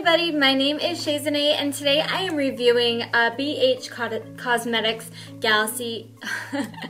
everybody, my name is Shazanae and today I am reviewing BH Cosmetics Galaxy,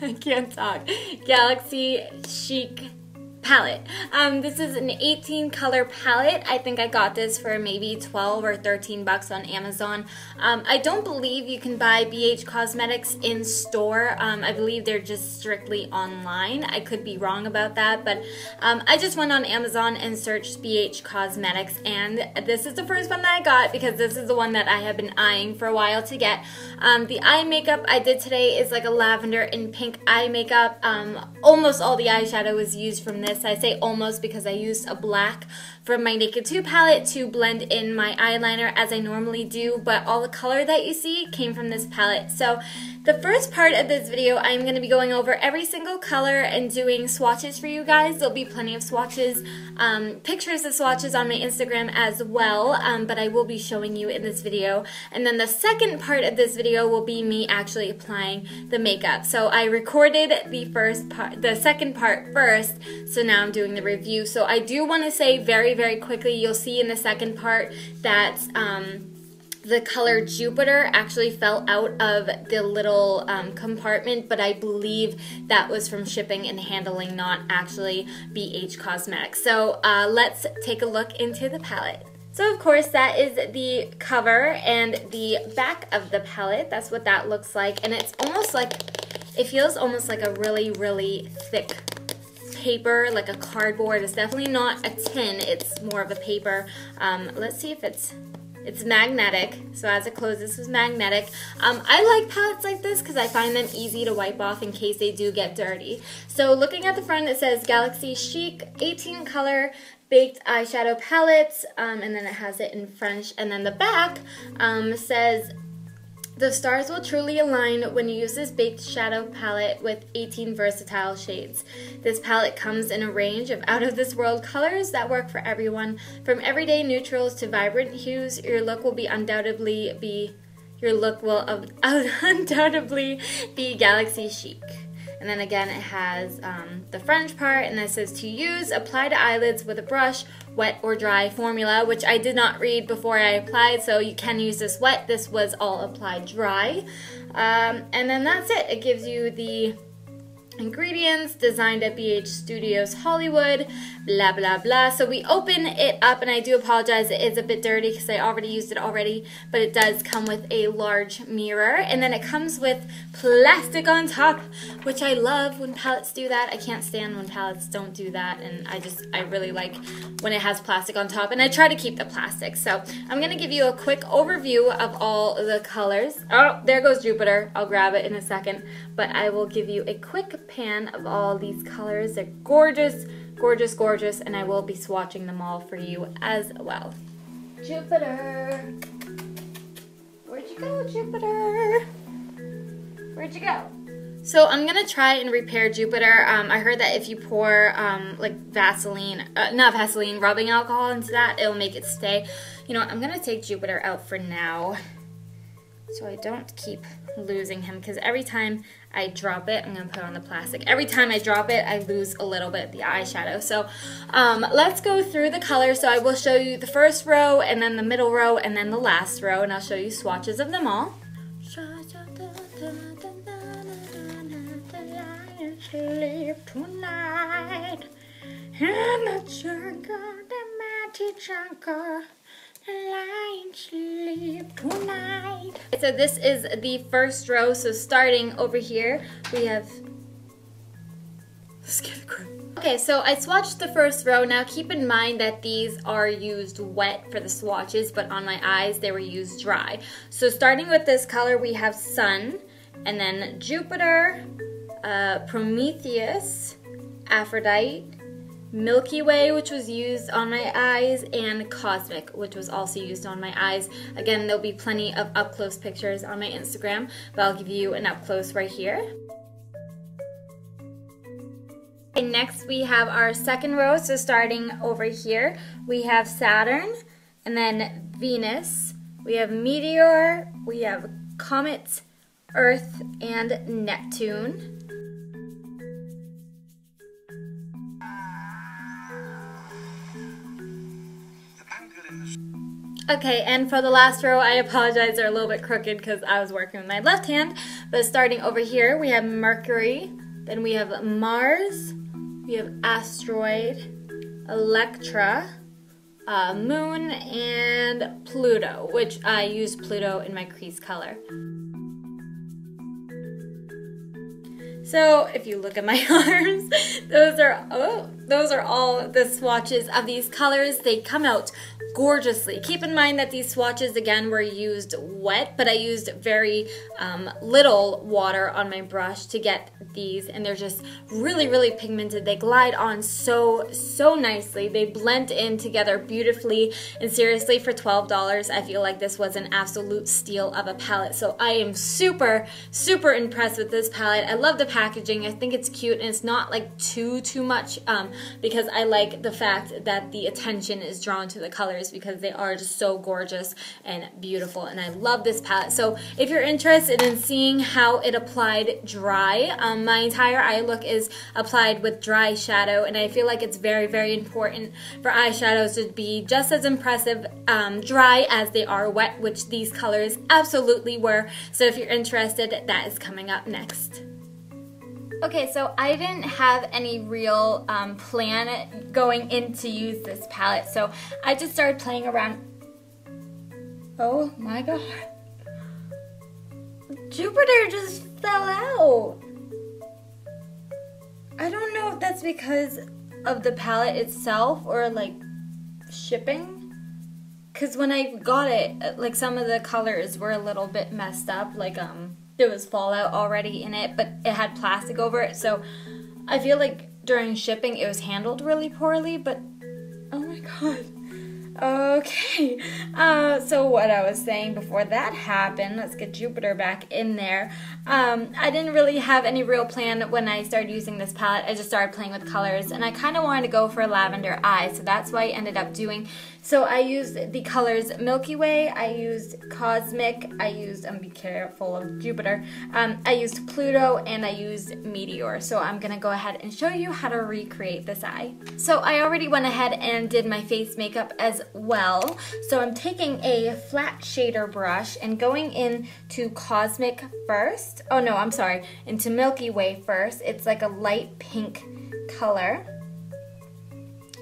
I can't talk, Galaxy Chic palette. This is an 18 color palette. I think I got this for maybe 12 or 13 bucks on Amazon. I don't believe you can buy BH Cosmetics in store. I believe they're just strictly online. I could be wrong about that, but I just went on Amazon and searched BH Cosmetics, and this is the first one that I got because this is the one that I have been eyeing for a while to get. The eye makeup I did today is like a lavender and pink eye makeup. Almost all the eyeshadow was used from this. I say almost because I used a black from my Naked 2 palette to blend in my eyeliner as I normally do, but all the color that you see came from this palette. So the first part of this video, I'm going to be going over every single color and doing swatches for you guys. There'll be plenty of swatches, pictures of swatches on my Instagram as well, but I will be showing you in this video. And then the second part of this video will be me actually applying the makeup. So I recorded the second part first, so now I'm doing the review. So I do want to say very quickly, you'll see in the second part that the color Jupiter actually fell out of the little compartment, but I believe that was from shipping and handling, not actually BH Cosmetics. So let's take a look into the palette. So of course that is the cover and the back of the palette. That's what that looks like, and it's almost like, it feels almost like a really thick paper, like a cardboard. It's definitely not a tin, it's more of a paper. Let's see if it's magnetic, so as it closes, it's magnetic. I like palettes like this because I find them easy to wipe off in case they do get dirty. So looking at the front, it says Galaxy Chic 18 color baked eyeshadow palette, and then it has it in French, and then the back says, the stars will truly align when you use this baked shadow palette with 18 versatile shades. This palette comes in a range of out-of-this-world colors that work for everyone. From everyday neutrals to vibrant hues, your look will undoubtedly be Galaxy Chic. And then again, it has the French part, and that says to use, apply to eyelids with a brush, wet or dry formula, which I did not read before I applied, so you can use this wet. This was all applied dry. And then that's it. It gives you the ingredients, designed at BH Studios Hollywood, blah blah blah. So we open it up, and I do apologize, it is a bit dirty because I already used it already, but it does come with a large mirror, and then it comes with plastic on top, which I love when palettes do that. I can't stand when palettes don't do that, and I really like when it has plastic on top, and I try to keep the plastic. So I'm going to give you a quick overview of all the colors. Oh, there goes Jupiter. I'll grab it in a second, but I will give you a quick pan of all these colors. They're gorgeous, and I will be swatching them all for you as well. Jupiter, where'd you go, Jupiter? Where'd you go? So I'm gonna try and repair Jupiter. I heard that if you pour like rubbing alcohol into that, it'll make it stay. You know, I'm gonna take Jupiter out for now, so I don't keep losing him, because every time I drop it, I'm going to put on the plastic. Every time I drop it, I lose a little bit of the eyeshadow. So let's go through the colors. So I will show you the first row, and then the middle row, and then the last row, and I'll show you swatches of them all. Sleep tonight in the jungle, the mighty jungle. Lion sleep tonight. So this is the first row. So starting over here, we have okay, so I swatched the first row. Now keep in mind that these are used wet for the swatches, but on my eyes they were used dry. So starting with this color, we have Sun, and then Jupiter, Prometheus, Aphrodite, Milky Way, which was used on my eyes, and Cosmic, which was also used on my eyes. Again, there'll be plenty of up-close pictures on my Instagram, but I'll give you an up-close right here. And next we have our second row, so starting over here, we have Saturn, and then Venus, we have Meteor, we have Comet, Earth, and Neptune. Okay, and for the last row, I apologize, they're a little bit crooked because I was working with my left hand. But starting over here, we have Mercury, then we have Mars, we have Asteroid, Electra, Moon, and Pluto, which I used Pluto in my crease color. So if you look at my arms, those are all the swatches of these colors. They come out gorgeously. Keep in mind that these swatches again were used wet, but I used very little water on my brush to get these, and they're just really pigmented. They glide on so nicely. They blend in together beautifully, and seriously, for $12 I feel like this was an absolute steal of a palette. So I am super impressed with this palette. I love the packaging. I think it's cute, and it's not like too much because I like the fact that the attention is drawn to the colors because they are just so gorgeous and beautiful, and I love this palette. So if you're interested in seeing how it applied dry, my entire eye look is applied with dry shadow, and I feel like it's very important for eyeshadows to be just as impressive dry as they are wet, which these colors absolutely were. So if you're interested, that is coming up next. Okay, so I didn't have any real plan going in to use this palette, so I just started playing around. Oh my god. Jupiter just fell out. I don't know if that's because of the palette itself or like shipping. Because when I got it, like some of the colors were a little bit messed up, like there was fallout already in it, but it had plastic over it, so I feel like during shipping it was handled really poorly, but oh my god. Okay, so what I was saying before that happened, let's get Jupiter back in there. I didn't really have any real plan when I started using this palette. I just started playing with colors, and I kind of wanted to go for lavender eyes, so that's what I ended up doing. So I used the colors Milky Way, I used Cosmic, I used, be careful of Jupiter, I used Pluto, and I used Meteor. So I'm going to go ahead and show you how to recreate this eye. So I already went ahead and did my face makeup as well. So I'm taking a flat shader brush and going into Cosmic first. Oh no, I'm sorry, into Milky Way first. It's like a light pink color.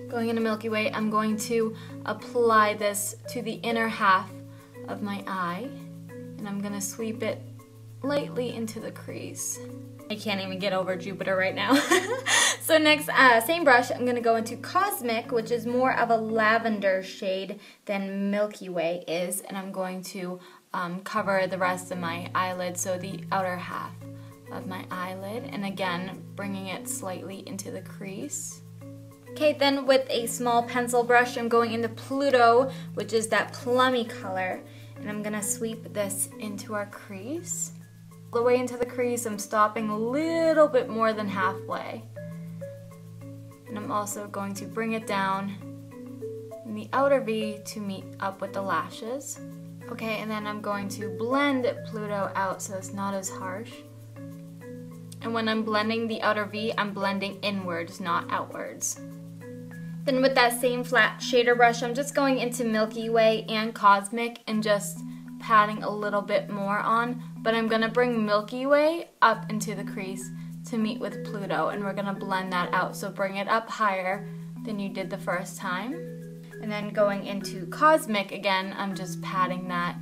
Going into Milky Way, I'm going to apply this to the inner half of my eye, and I'm going to sweep it lightly into the crease. I can't even get over Jupiter right now. So next, same brush, I'm going to go into Cosmic, which is more of a lavender shade than Milky Way is, and I'm going to cover the rest of my eyelid, so the outer half of my eyelid, and again, bringing it slightly into the crease. Okay, then with a small pencil brush, I'm going into Pluto, which is that plummy color, and I'm gonna sweep this into our crease. All the way into the crease, I'm stopping a little bit more than halfway. And I'm also going to bring it down in the outer V to meet up with the lashes. Okay, and then I'm going to blend Pluto out so it's not as harsh. And when I'm blending the outer V, I'm blending inwards, not outwards. Then with that same flat shader brush, I'm just going into Milky Way and Cosmic and just patting a little bit more on, but I'm going to bring Milky Way up into the crease to meet with Pluto, and we're going to blend that out, so bring it up higher than you did the first time. And then going into Cosmic again, I'm just patting that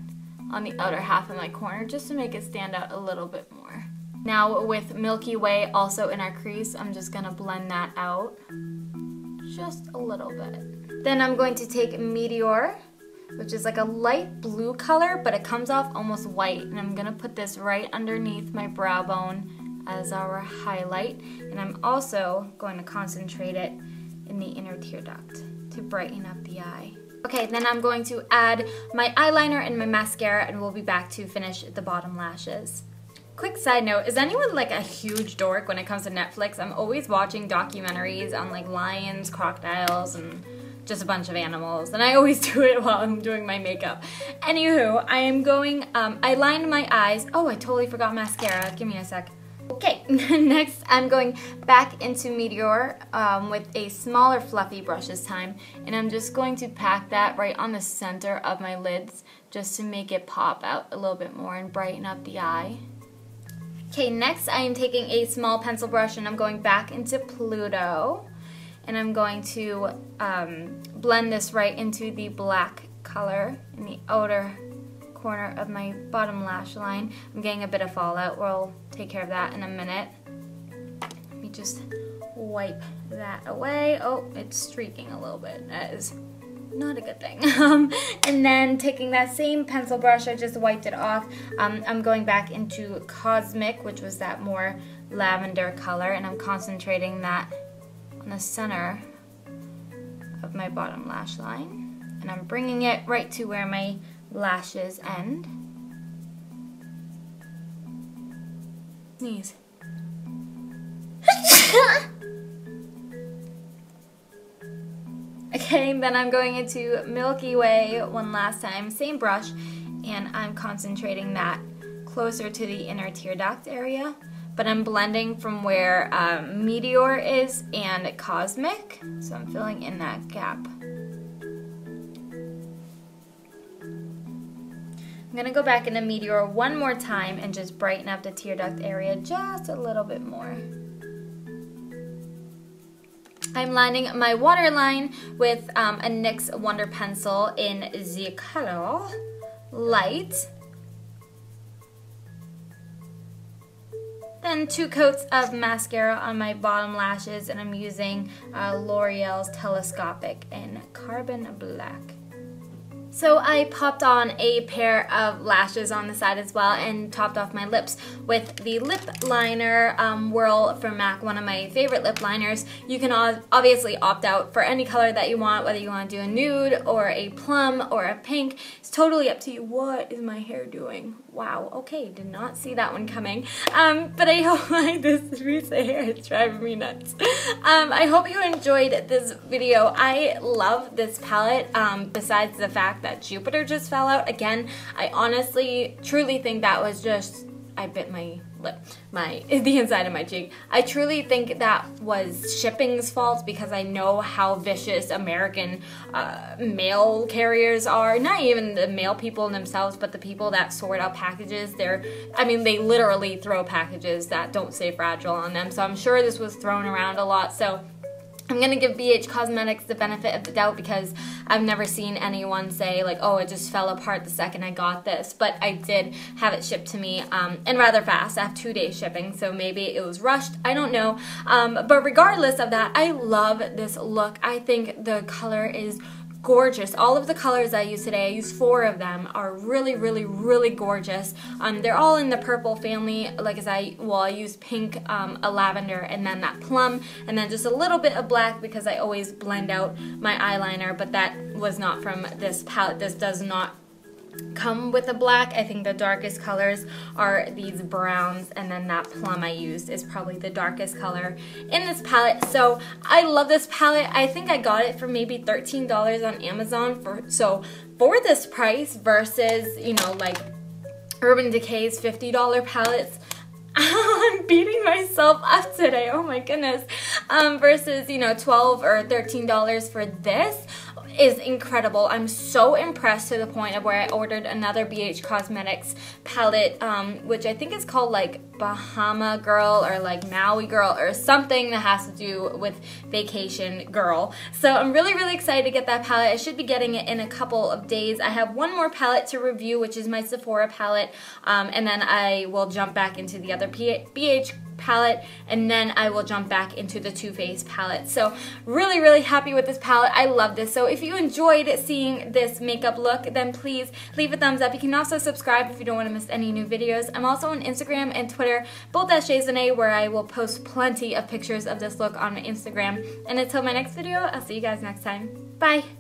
on the outer half of my corner just to make it stand out a little bit more. Now with Milky Way also in our crease, I'm just going to blend that out just a little bit. Then I'm going to take Meteor, which is like a light blue color, but it comes off almost white, and I'm going to put this right underneath my brow bone as our highlight, and I'm also going to concentrate it in the inner tear duct to brighten up the eye. Okay, then I'm going to add my eyeliner and my mascara, and we'll be back to finish the bottom lashes. Quick side note, is anyone like a huge dork when it comes to Netflix? I'm always watching documentaries on like lions, crocodiles, and just a bunch of animals, and I always do it while I'm doing my makeup. Anywho, I am going, I lined my eyes. Oh, I totally forgot mascara. Give me a sec. Okay, next I'm going back into Meteor with a smaller fluffy brush this time, and I'm just going to pack that right on the center of my lids just to make it pop out a little bit more and brighten up the eye. Okay, next I am taking a small pencil brush and I'm going back into Pluto, and I'm going to blend this right into the black color in the outer corner of my bottom lash line. I'm getting a bit of fallout. We'll take care of that in a minute. Let me just wipe that away. Oh, it's streaking a little bit. That is not a good thing. And then taking that same pencil brush, I just wiped it off. I'm going back into Cosmic, which was that more lavender color, and I'm concentrating that on the center of my bottom lash line. And I'm bringing it right to where my lashes end. Sneeze. Okay, then I'm going into Milky Way one last time, same brush, and I'm concentrating that closer to the inner tear duct area, but I'm blending from where Meteor is and Cosmic, so I'm filling in that gap. I'm going to go back into Meteor one more time and just brighten up the tear duct area just a little bit more. I'm lining my waterline with a NYX Wonder Pencil in the color Light. Then 2 coats of mascara on my bottom lashes, and I'm using L'Oreal's Telescopic in Carbon Black. So I popped on a pair of lashes on the side as well and topped off my lips with the lip liner Whirl from MAC, one of my favorite lip liners. You can obviously opt out for any color that you want, whether you want to do a nude or a plum or a pink. It's totally up to you. What is my hair doing? Wow, okay, did not see that one coming. But I hope this piece of hair is driving me nuts. I hope you enjoyed this video. I love this palette, besides the fact that Jupiter just fell out. Again, I honestly, truly think that was just, I bit my lip, the inside of my cheek. I truly think that was shipping's fault, because I know how vicious American mail carriers are. Not even the mail people themselves, but the people that sort out packages. They literally throw packages that don't say fragile on them. So I'm sure this was thrown around a lot. So I'm going to give BH Cosmetics the benefit of the doubt, because I've never seen anyone say like, oh, it just fell apart the second I got this. But I did have it shipped to me, and rather fast. I have 2-day shipping, so maybe it was rushed. I don't know. But regardless of that, I love this look. I think the color is gorgeous. All of the colors I use today, I use 4 of them, are really, really, really gorgeous. They're all in the purple family. Like I use pink, a lavender, and then that plum, and then just a little bit of black because I always blend out my eyeliner, but that was not from this palette. This does not come with a black. I think the darkest colors are these browns, and then that plum I used is probably the darkest color in this palette. So I love this palette. I think I got it for maybe $13 on Amazon for this price versus, you know, like Urban Decay's $50 palettes. I'm beating myself up today, oh my goodness. Versus, you know, $12 or $13 for this is incredible. I'm so impressed, to the point of where I ordered another BH Cosmetics palette, which I think is called like Bahama Girl or like Maui Girl or something that has to do with vacation girl. So I'm really, really excited to get that palette. I should be getting it in a couple of days. I have one more palette to review, which is my Sephora palette, and then I will jump back into the other BH palette, and then I will jump back into the Too Faced palette. So really, really happy with this palette. I love this. So if you enjoyed seeing this makeup look, then please leave a thumbs up. You can also subscribe if you don't want to miss any new videos. I'm also on Instagram and Twitter, both at ShayZenae, where I will post plenty of pictures of this look on my Instagram. And until my next video, I'll see you guys next time. Bye!